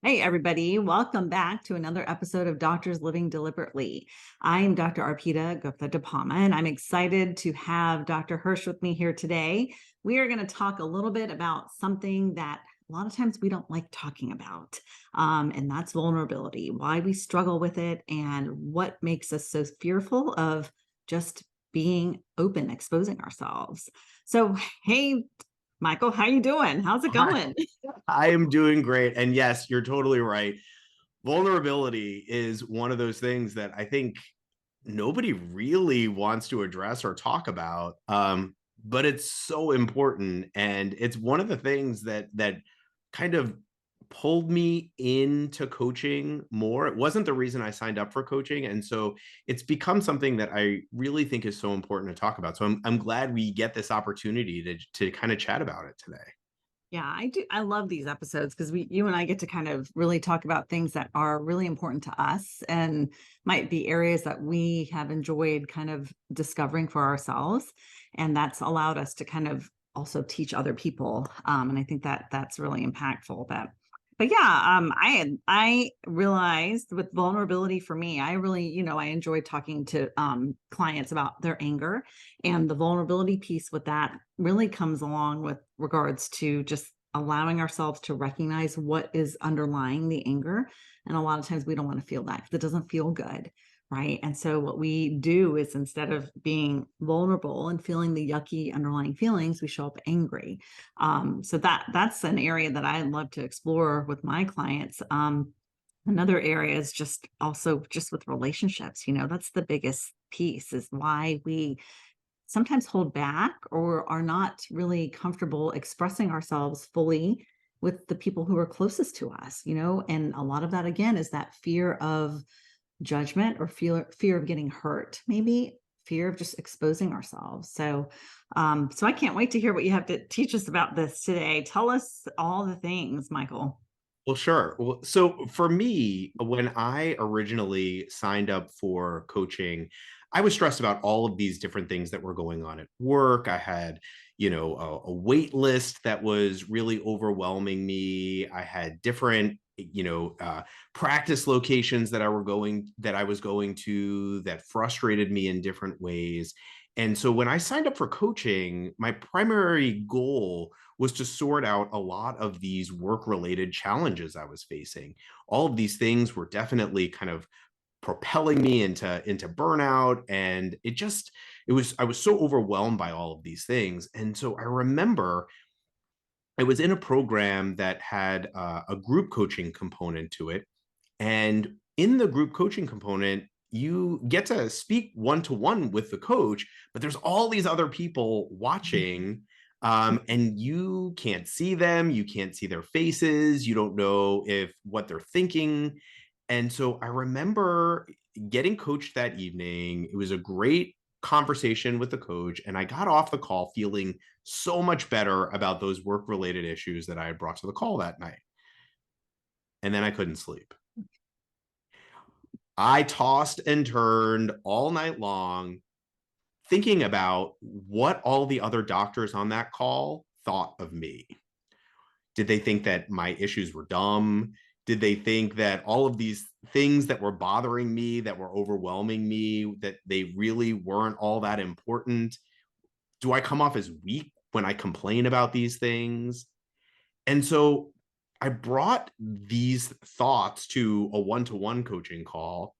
Hey, everybody. Welcome back to another episode of Doctors Living Deliberately. I'm Dr. Arpita Gupta DePalma, and I'm excited to have Dr. Hersh with me here today. We are going to talk a little bit about something that a lot of times we don't like talking about, and that's vulnerability, why we struggle with it, and what makes us so fearful of just being open, exposing ourselves. So, hey, Michael, how you doing? How's it Hi, going? I am doing great. And yes, you're totally right. Vulnerability is one of those things that I think nobody really wants to address or talk about. But it's so important. And it's one of the things that kind of pulled me into coaching more. It wasn't the reason I signed up for coaching. And so it's become something that I really think is so important to talk about. So I'm glad we get this opportunity to kind of chat about it today. Yeah, I do. I love these episodes because you and I get to kind of really talk about things that are really important to us and might be areas that we have enjoyed kind of discovering for ourselves. And that's allowed us to kind of also teach other people. And I think that that's really impactful. But yeah, I realized with vulnerability for me, I really, I enjoyed talking to clients about their anger, and the vulnerability piece with that really comes along with regards to just allowing ourselves to recognize what is underlying the anger. And a lot of times we don't want to feel that because it doesn't feel good. Right. And so what we do is instead of being vulnerable and feeling the yucky underlying feelings, we show up angry. So that's an area that I love to explore with my clients. Another area is just also just with relationships, that's the biggest piece is why we sometimes hold back or are not really comfortable expressing ourselves fully with the people who are closest to us, and a lot of that again is that fear of judgment or fear of getting hurt, maybe fear of just exposing ourselves. So I can't wait to hear what you have to teach us about this today. Tell us all the things, Michael. Well, sure. Well, so for me, when I originally signed up for coaching, I was stressed about all of these different things that were going on at work. I had, a wait list that was really overwhelming me. I had different, practice locations that I was going to that frustrated me in different ways. And so when I signed up for coaching, my primary goal was to sort out a lot of these work related challenges I was facing. All of these things were definitely kind of propelling me into burnout, and I was so overwhelmed by all of these things. And so I remember I was in a program that had a group coaching component to it, and in the group coaching component, you get to speak one to one with the coach, but there's all these other people watching. And you can't see them, you can't see their faces, you don't know if what they're thinking. And so I remember getting coached that evening. It was a great conversation with the coach, and I got off the call feeling so much better about those work related issues that I had brought to the call that night. And then I couldn't sleep. I tossed and turned all night long thinking about what all the other doctors on that call thought of me. Did they think that my issues were dumb? Did they think that all of these things that were bothering me, that were overwhelming me, that they really weren't all that important? Do I come off as weak when I complain about these things? And so I brought these thoughts to a one to one coaching call.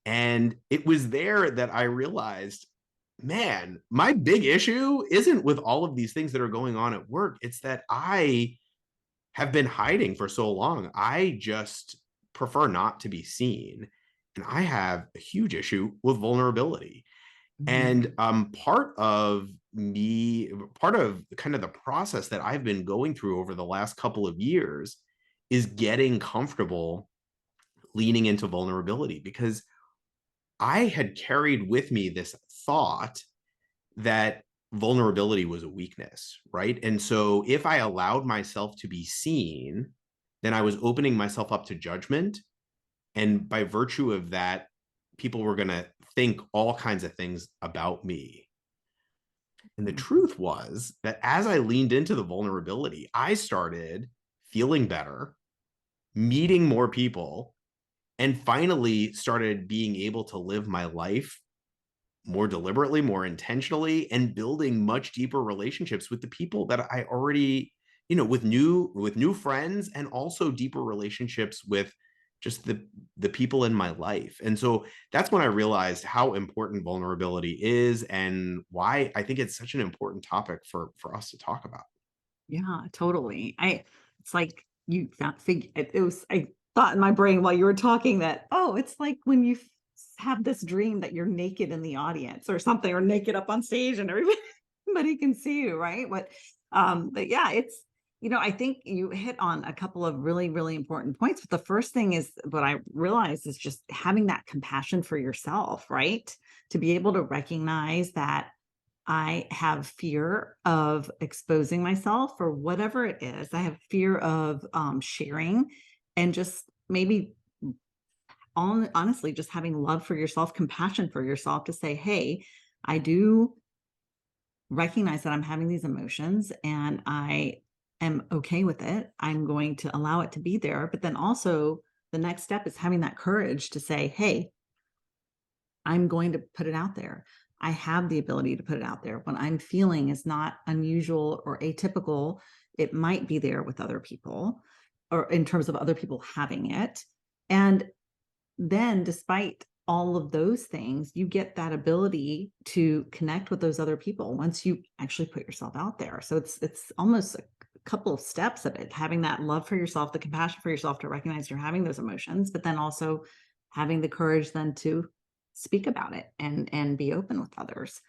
And it was there that I realized, man, my big issue isn't with all of these things that are going on at work. It's that I have been hiding for so long. I just prefer not to be seen. And I have a huge issue with vulnerability. Mhm. And part of kind of the process that I've been going through over the last couple of years is getting comfortable leaning into vulnerability, because I had carried with me this thought that vulnerability was a weakness, right? And so if I allowed myself to be seen, then I was opening myself up to judgment. And by virtue of that, people were going to think all kinds of things about me. And the truth was that as I leaned into the vulnerability, I started feeling better. meeting more people, and finally started being able to live my life more deliberately, more intentionally, and building much deeper relationships with the people that I already, with new friends, and also deeper relationships with just the people in my life. And so that's when I realized how important vulnerability is and why I think it's such an important topic for us to talk about. Yeah, totally. It's like you found it was, I thought in my brain while you were talking that, oh, it's like when you have this dream that you're naked in the audience or something, or naked up on stage and everybody can see you, right? But yeah, I think you hit on a couple of really, really important points. But the first thing is what I realized is just having that compassion for yourself, right? To be able to recognize that I have fear of exposing myself for whatever it is. I have fear of sharing, and just maybe honestly, just having love for yourself, compassion for yourself to say, hey, I do recognize that I'm having these emotions and I am okay with it. I'm going to allow it to be there. But then also, the next step is having that courage to say, hey, I'm going to put it out there. I have the ability to put it out there. What I'm feeling is not unusual or atypical. It might be there with other people, or in terms of other people having it. And then, despite all of those things, you get that ability to connect with those other people once you actually put yourself out there. So it's almost a couple of steps of it, having that love for yourself, the compassion for yourself to recognize you're having those emotions, but then also having the courage then to speak about it and be open with others.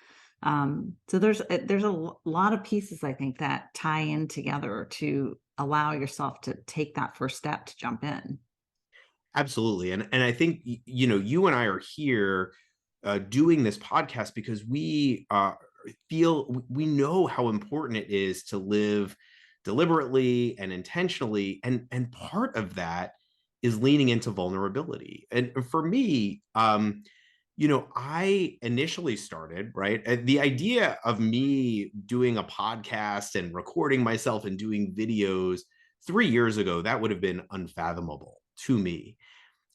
So there's a lot of pieces, I think, that tie in together to allow yourself to take that first step to jump in. Absolutely. And I think, you and I are here doing this podcast because we feel, we know how important it is to live deliberately and intentionally. And part of that is leaning into vulnerability. And for me, I initially started, right? The idea of me doing a podcast and recording myself and doing videos 3 years ago, that would have been unfathomable to me.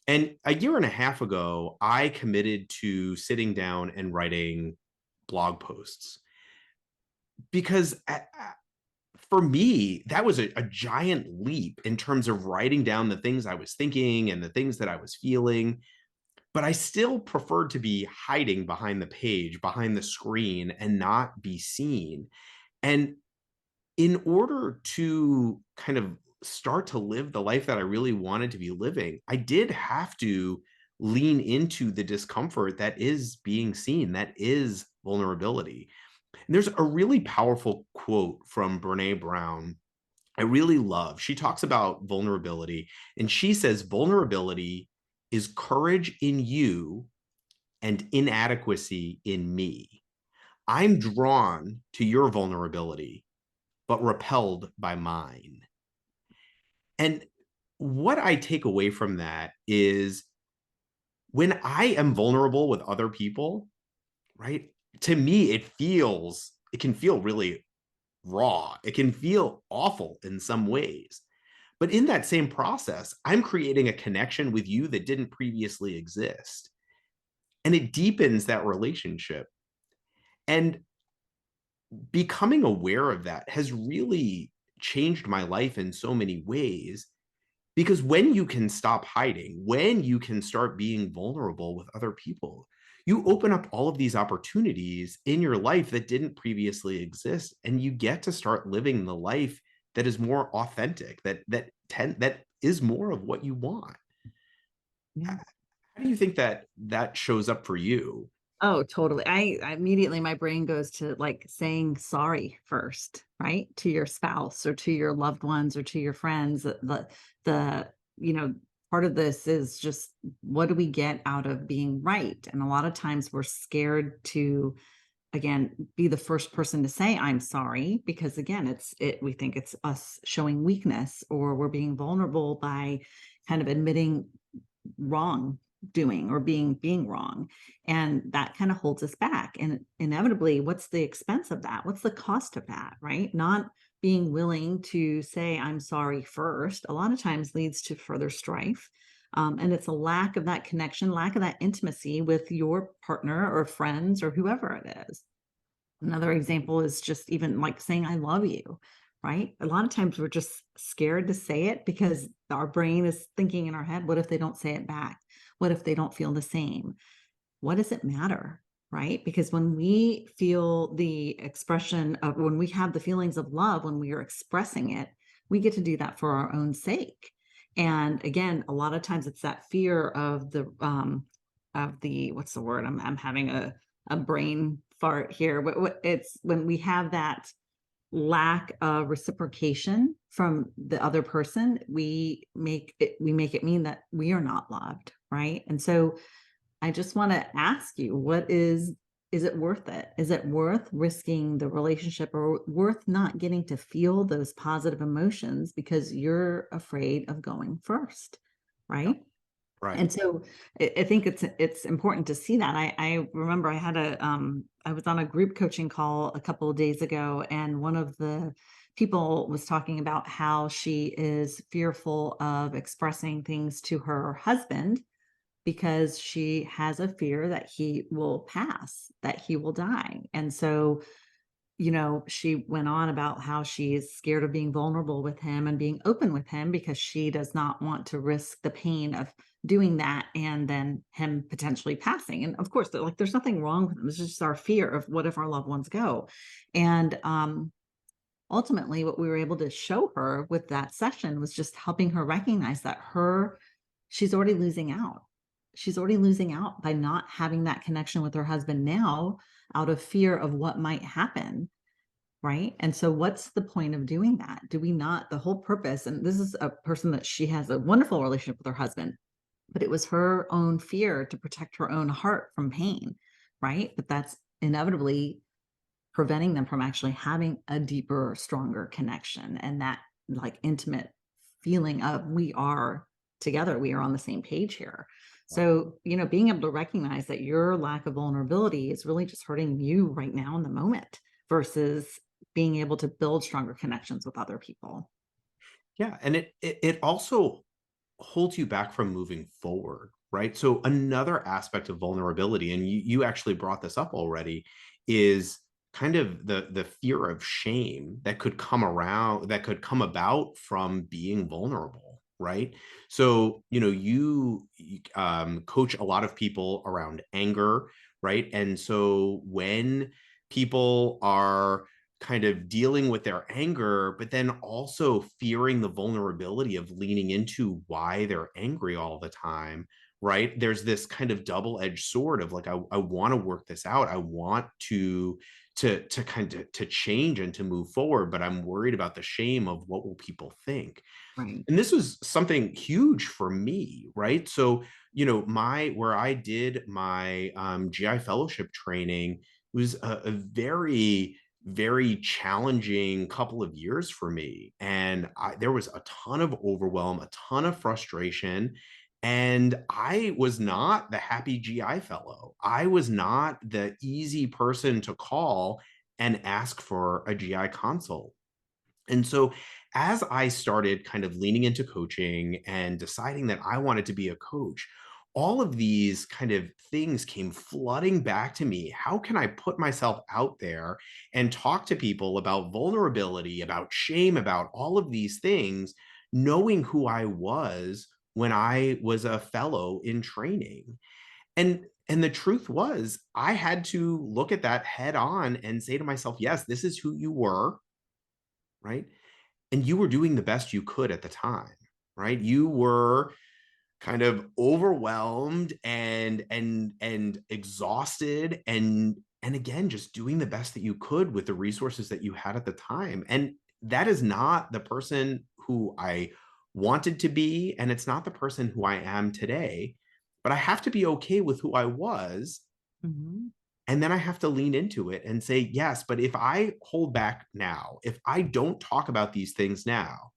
And a year and a half ago, I committed to sitting down and writing blog posts because for me, that was a giant leap in terms of writing down the things I was thinking and the things that I was feeling. But I still preferred to be hiding behind the page, behind the screen, and not be seen. And in order to kind of start to live the life that I really wanted to be living, I did have to lean into the discomfort that is being seen, that is vulnerability. And there's a really powerful quote from Brene Brown I really love. She talks about vulnerability, and she says, vulnerability is courage in you and inadequacy in me. I'm drawn to your vulnerability, but repelled by mine. And what I take away from that is when I am vulnerable with other people, right? To me, it can feel really raw. It can feel awful in some ways. But in that same process, I'm creating a connection with you that didn't previously exist. And it deepens that relationship. And becoming aware of that has really changed my life in so many ways. Because when you can stop hiding, when you can start being vulnerable with other people, you open up all of these opportunities in your life that didn't previously exist, and you get to start living the life that is more authentic, that is more of what you want. Yeah. How do you think that shows up for you? Oh, totally. I immediately, my brain goes to like saying sorry first, right? To your spouse or to your loved ones or to your friends. The, part of this is just, what do we get out of being right? And a lot of times we're scared to, again, be the first person to say I'm sorry, because again, we think it's us showing weakness, or we're being vulnerable by kind of admitting wrong doing, or being wrong, and that kind of holds us back. And inevitably, what's the expense of that? What's the cost of that? Right? Not being willing to say, I'm sorry first, a lot of times leads to further strife. And it's a lack of that connection, lack of that intimacy with your partner or friends or whoever it is. Another example is just even like saying, I love you, right? A lot of times we're just scared to say it because our brain is thinking in our head, what if they don't say it back? What if they don't feel the same? What does it matter? Right? Because when we feel the expression of, when we have the feelings of love, when we are expressing it, we get to do that for our own sake. And again, a lot of times it's that fear of the, what's the word? I'm having a brain fart here. It's when we have that lack of reciprocation from the other person, we make it mean that we are not loved, right? And so I just want to ask you, is it worth it? Is it worth risking the relationship, or worth not getting to feel those positive emotions because you're afraid of going first, right? Right. And so I think it's important to see that. I remember I was on a group coaching call a couple of days ago, and one of the people was talking about how she is fearful of expressing things to her husband because she has a fear that he will pass, that he will die. And so, she went on about how she is scared of being vulnerable with him and being open with him because she does not want to risk the pain of doing that and then him potentially passing. And of course, like there's nothing wrong with them. It's just our fear of what if our loved ones go. And ultimately, what we were able to show her with that session was just helping her recognize that she's already losing out. She's already losing out by not having that connection with her husband now, out of fear of what might happen. Right. And so what's the point of doing that? Do we not, the whole purpose, and this is a person that she has a wonderful relationship with her husband, but it was her own fear to protect her own heart from pain. Right. But that's inevitably preventing them from actually having a deeper, stronger connection, and that like intimate feeling of, we are together, we are on the same page here. So, being able to recognize that your lack of vulnerability is really just hurting you right now in the moment versus being able to build stronger connections with other people. Yeah. And it also holds you back from moving forward, right? So another aspect of vulnerability, and you actually brought this up already, is kind of the fear of shame that could come about from being vulnerable, right? So you coach a lot of people around anger, right? And so when people are kind of dealing with their anger, but then also fearing the vulnerability of leaning into why they're angry all the time, right? There's this kind of double-edged sword of like, I want to work this out. I want to kind of to change and to move forward, but I'm worried about the shame of what will people think. Right. And this was something huge for me, right? So, my where I did my GI fellowship training was a very very challenging couple of years for me. And there was a ton of overwhelm, a ton of frustration. And I was not the happy GI fellow. I was not the easy person to call and ask for a GI consult. And so, as I started kind of leaning into coaching and deciding that I wanted to be a coach, all of these kind of things came flooding back to me. How can I put myself out there and talk to people about vulnerability, about shame, about all of these things, knowing who I was when I was a fellow in training? And the truth was, I had to look at that head on and say to myself, yes, this is who you were, right? And you were doing the best you could at the time, right? You were kind of overwhelmed and exhausted and again just doing the best that you could with the resources that you had at the time. And that is not the person who I wanted to be, and it's not the person who I am today, but I have to be okay with who I was. Mhm. And then I have to lean into it and say, yes, but if I hold back now, if I don't talk about these things now,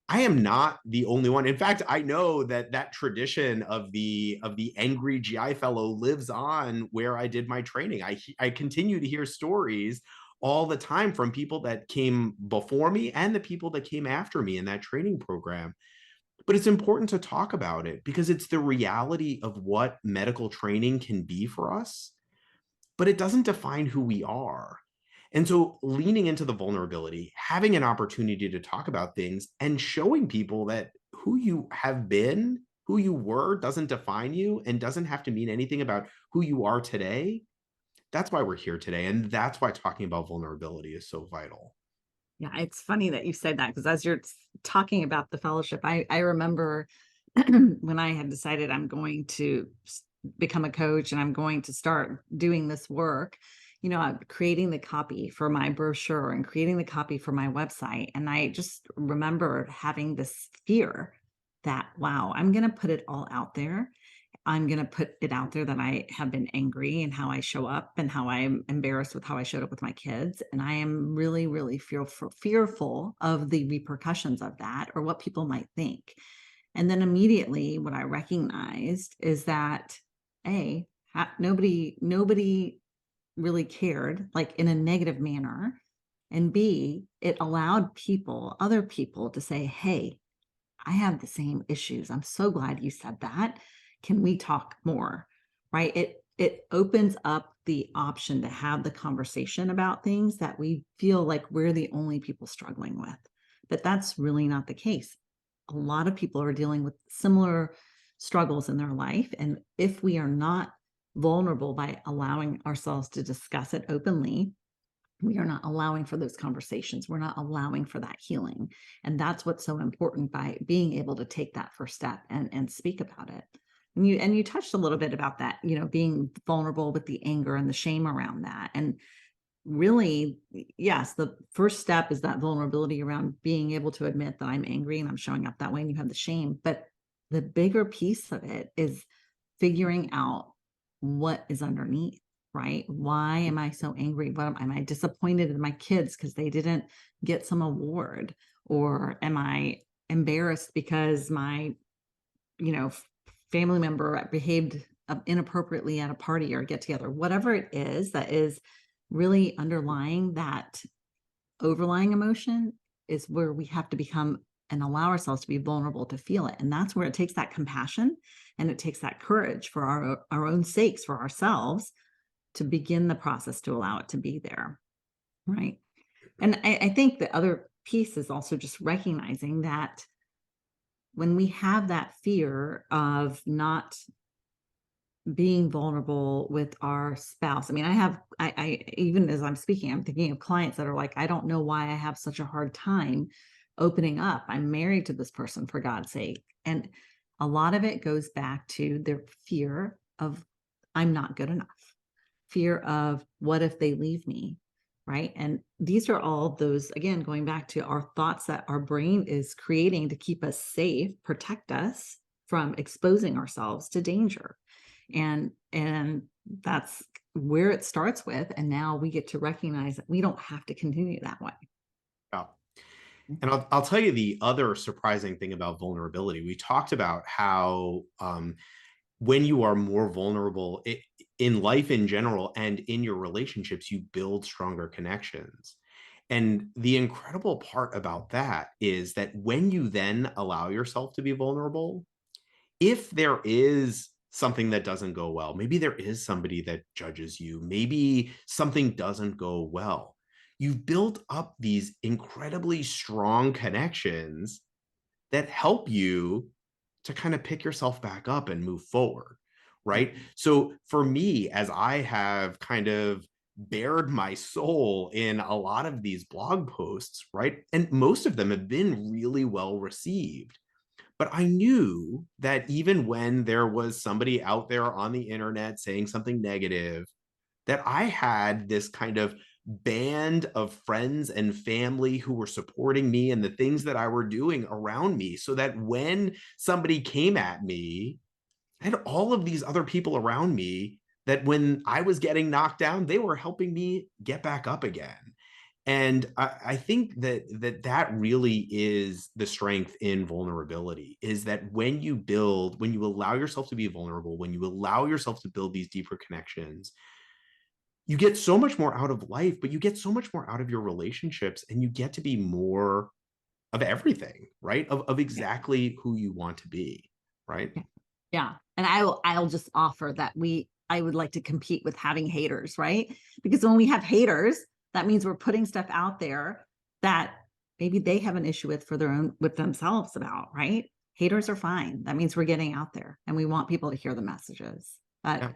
I am not the only one. In fact, I know that that tradition of the angry GI fellow lives on where I did my training. I continue to hear stories all the time from people that came before me and the people that came after me in that training program. But it's important to talk about it because it's the reality of what medical training can be for us, but it doesn't define who we are. And so leaning into the vulnerability, having an opportunity to talk about things and showing people that who you have been, who you were doesn't define you and doesn't have to mean anything about who you are today. That's why we're here today. And that's why talking about vulnerability is so vital. Yeah, it's funny that you said that because as you're talking about the fellowship, I remember when I had decided I'm going to become a coach and I'm going to start doing this work, I'm creating the copy for my brochure and creating the copy for my website. And I just remember having this fear that, wow, I'm going to put it all out there. I'm going to put it out there that I have been angry and how I show up and how I'm embarrassed with how I showed up with my kids. And I am really, really fearful of the repercussions of that or what people might think. And then immediately what I recognized is that nobody really cared, like in a negative manner. And B, it allowed other people to say, hey, I have the same issues. I'm so glad you said that. Can we talk more? Right? It opens up the option to have the conversation about things that we feel like we're the only people struggling with. But that's really not the case. A lot of people are dealing with similar struggles in their life. And if we are not vulnerable by allowing ourselves to discuss it openly, we are not allowing for those conversations. We're not allowing for that healing. And that's what's so important by being able to take that first step and speak about it. And you touched a little bit about that, being vulnerable with the anger and the shame around that. And really, yes, the first step is that vulnerability around being able to admit that I'm angry and I'm showing up that way and you have the shame. But the bigger piece of it is figuring out what is underneath. Right? Why am I so angry? What am I disappointed in my kids because they didn't get some award? Or am I embarrassed because my, family member behaved inappropriately at a party or get together? Whatever it is that is really underlying that overlying emotion is where we have to become and allow ourselves to be vulnerable to feel it. And that's where it takes that compassion and it takes that courage for our own sakes, for ourselves, to begin the process to allow it to be there. Right. And I think the other piece is also just recognizing that when we have that fear of not being vulnerable with our spouse. I mean, I even as I'm speaking, I'm thinking of clients that are like, I don't know why I have such a hard time opening up. I'm married to this person, for God's sake. And a lot of it goes back to their fear of I'm not good enough, fear of what if they leave me, right? And these are all those, again, going back to our thoughts that our brain is creating to keep us safe, protect us from exposing ourselves to danger. And that's where it starts with. And now we get to recognize that we don't have to continue that way. Yeah. And I'll tell you the other surprising thing about vulnerability. We talked about how when you are more vulnerable in life in general and in your relationships, you build stronger connections. And the incredible part about that is that when you then allow yourself to be vulnerable, if there is something that doesn't go well, maybe there is somebody that judges you, maybe something doesn't go well, you've built up these incredibly strong connections that help you to kind of pick yourself back up and move forward, right? So for me, as I have kind of bared my soul in a lot of these blog posts, right? And most of them have been really well received. But I knew that even when there was somebody out there on the internet saying something negative, that I had this kind of band of friends and family who were supporting me and the things that I were doing around me, so that when somebody came at me, I had all of these other people around me that when I was getting knocked down, they were helping me get back up again. And I think that really is the strength in vulnerability, is that when you allow yourself to be vulnerable, when you allow yourself to build these deeper connections, you get so much more out of life, but you get so much more out of your relationships, and you get to be more of everything, right? Of Yeah. exactly who you want to be, right? Yeah. Yeah. And I'll just offer that I would like to compete with having haters, right? Because when we have haters, that means we're putting stuff out there that maybe they have an issue with for their own with themselves about, right? Haters are fine. That means we're getting out there and we want people to hear the messages. But Yeah.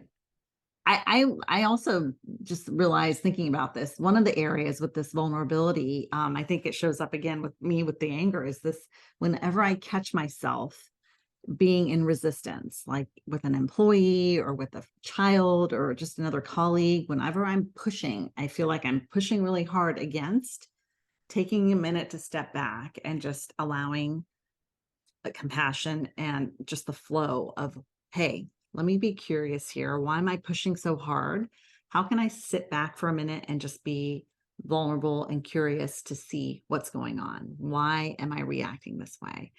I also just realized thinking about this, one of the areas with this vulnerability, I think it shows up again with me with the anger is this whenever I catch myself being in resistance, like with an employee or with a child or just another colleague, whenever I'm pushing, I feel like I'm pushing really hard against taking a minute to step back and just allowing compassion and just the flow of, hey, let me be curious here. Why am I pushing so hard? How can I sit back for a minute and just be vulnerable and curious to see what's going on? Why am I reacting this way?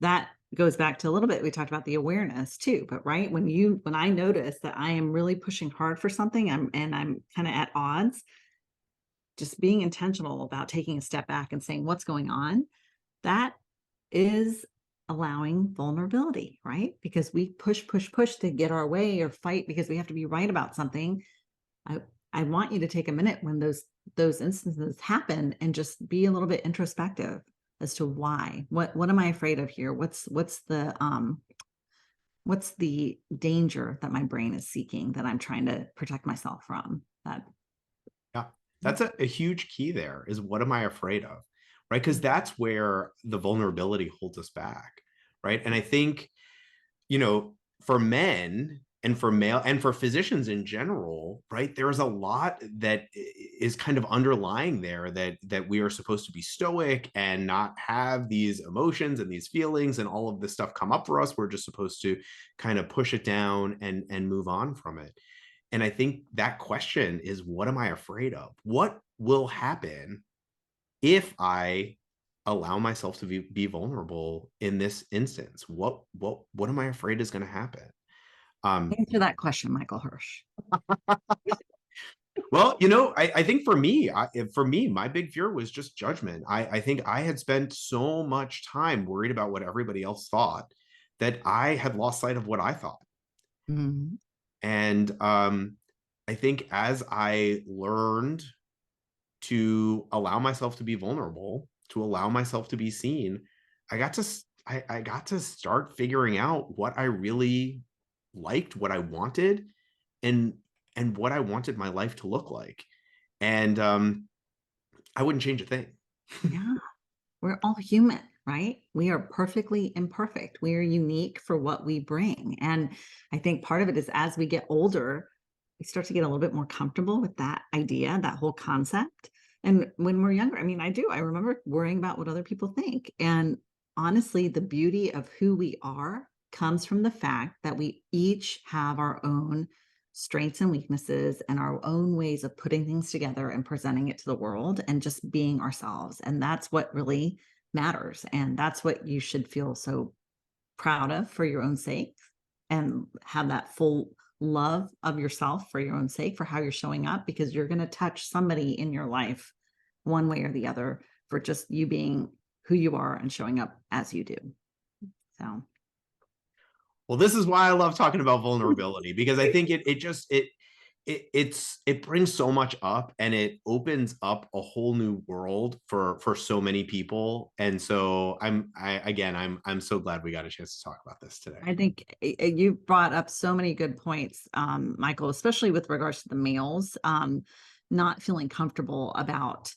That goes back to a little bit, we talked about the awareness too, but right when I notice that I am really pushing hard for something, I'm kind of at odds, just being intentional about taking a step back and saying what's going on, that is allowing vulnerability, right? Because we push to get our way or fight because we have to be right about something. I I want you to take a minute when those instances happen and just be a little bit introspective as to why. What am I afraid of here? What's the danger that my brain is seeking that I'm trying to protect myself from? That Yeah. That's a huge key there is what am I afraid of? Right. Because that's where the vulnerability holds us back. Right. And I think, you know, for men and for male and for physicians in general, right, there's a lot that is kind of underlying there that we are supposed to be stoic and not have these emotions and these feelings and all of this stuff come up for us. We're just supposed to kind of push it down and move on from it. And I think that question is, what am I afraid of? What will happen if I allow myself to be vulnerable in this instance? What am I afraid is going to happen? answer that question, Michael Hirsch. Well, I think for me, my big fear was just judgment. I think I had spent so much time worried about what everybody else thought that I had lost sight of what I thought. Mhm. And I think as I learned to allow myself to be vulnerable, to allow myself to be seen, I got to start figuring out what I really liked, what I wanted, and what I wanted my life to look like. And I wouldn't change a thing. Yeah. We're all human, right? We are perfectly imperfect. We are unique for what we bring. And I think part of it is as we get older, we start to get a little bit more comfortable with that idea, that whole concept. And when we're younger, I mean, I remember worrying about what other people think. And honestly, the beauty of who we are comes from the fact that we each have our own strengths and weaknesses and our own ways of putting things together and presenting it to the world and just being ourselves. And that's what really matters. And that's what you should feel so proud of for your own sake and have that full love of yourself for your own sake for how you're showing up because you're going to touch somebody in your life one way or the other for just you being who you are and showing up as you do. So Well, this is why I love talking about vulnerability, because I think it brings so much up, and it opens up a whole new world for so many people. And so I'm so glad we got a chance to talk about this today. I think you brought up so many good points, Michael, especially with regards to the males, not feeling comfortable about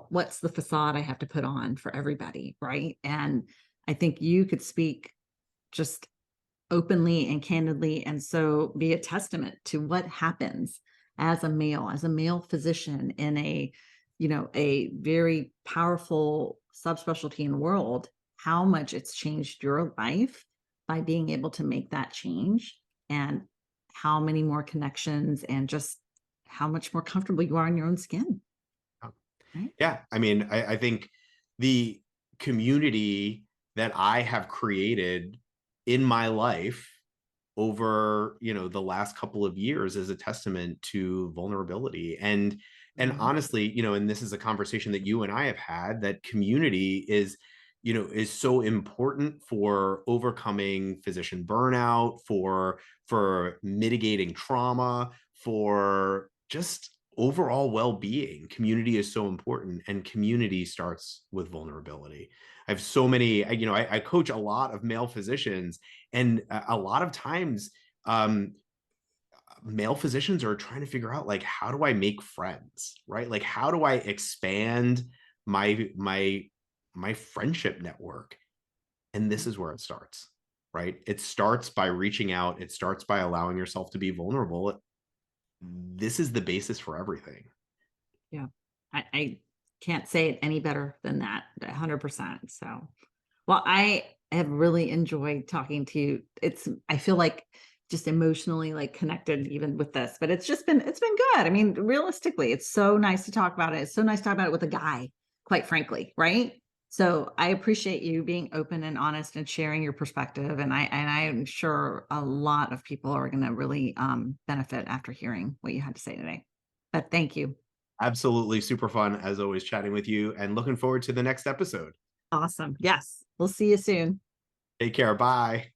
what's the facade I have to put on for everybody, right? And I think you could speak just openly and candidly, and so be a testament to what happens as a male physician in a very powerful subspecialty in the world, how much it's changed your life by being able to make that change and how many more connections and just how much more comfortable you are in your own skin, right? Yeah, I mean, I think the community that I have created in my life over, the last couple of years is a testament to vulnerability. And Mhm. honestly, and this is a conversation that you and I have had, that community is so important for overcoming physician burnout, for mitigating trauma, for just overall well-being. Community is so important, and community starts with vulnerability. I have so many, I coach a lot of male physicians, and a lot of times, um, male physicians are trying to figure out, like, how do I make friends, right? Like, how do I expand my friendship network? And this is where it starts, right? It starts by reaching out. It starts by allowing yourself to be vulnerable. This is the basis for everything. Yeah. I can't say it any better than that, 100%. So, well, I have really enjoyed talking to you. I feel like just emotionally like connected even with this, but it's been good. I mean, realistically, it's so nice to talk about it. It's so nice to talk about it with a guy, quite frankly, right? So I appreciate you being open and honest and sharing your perspective. And I'm sure a lot of people are going to really benefit after hearing what you had to say today. But thank you. Absolutely super fun, as always, chatting with you, and looking forward to the next episode. Awesome. Yes. We'll see you soon. Take care. Bye.